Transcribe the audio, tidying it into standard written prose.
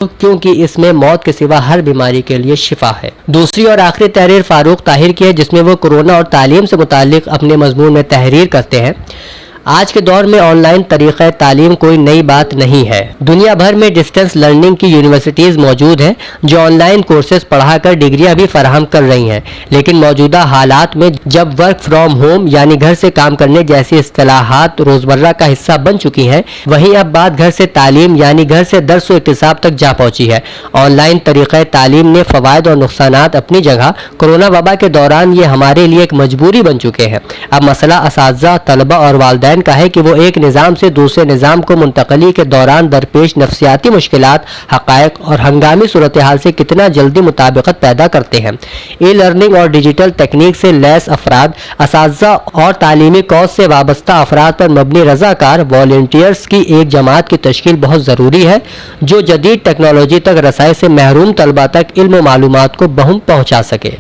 क्योंकि इसमें मौत के सिवा हर बीमारी के लिए शिफा है। दूसरी और आखिरी तहरीर फारूक ताहिर की है, जिसमें वो कोरोना और तालीम से मुताल्लिक अपने मजमून में तहरीर करते हैं। आज के दौर में ऑनलाइन तरीक़ा तालीम कोई नई बात नहीं है। दुनिया भर में डिस्टेंस लर्निंग की यूनिवर्सिटीज़ मौजूद हैं जो ऑनलाइन कोर्सेज पढ़ाकर डिग्रियां भी फराहम कर रही हैं, लेकिन मौजूदा हालात में जब वर्क फ्रॉम होम यानी घर से काम करने जैसी इस्तिलाहात रोज़मर्रा का हिस्सा बन चुकी हैं, वहीं अब बात घर से तालीम यानी घर से दर्स व इक्तिसाब तक जा पहुँची है। ऑनलाइन तरीक़ा तालीम ने फ़वाइद और नुकसानात अपनी जगह, कोरोना वबा के दौरान ये हमारे लिए एक मजबूरी बन चुके हैं। अब मसला असातिज़ा, तलबा और वालिदैन का है कि वो एक निज़ाम से दूसरे निज़ाम को मुंतकली के दौरान दरपेश नफ्सियाती मुश्किलात, हक़ाइक़ और हंगामी सूरत हाल से कितना जल्दी मुताबिकत पैदा करते हैं। ई लर्निंग और डिजिटल तकनीक से लैस अफराद, असातिज़ा और तालीमी कौस से वाबस्ता अफराद पर मबनी रज़ाकार वॉलंटियर्स की एक जमात की तश्कील बहुत ज़रूरी है, जो जदीद टेक्नोलॉजी तक रसाई से महरूम तलबा तक इल्म व मालूमात को बहम पहुँचा सके।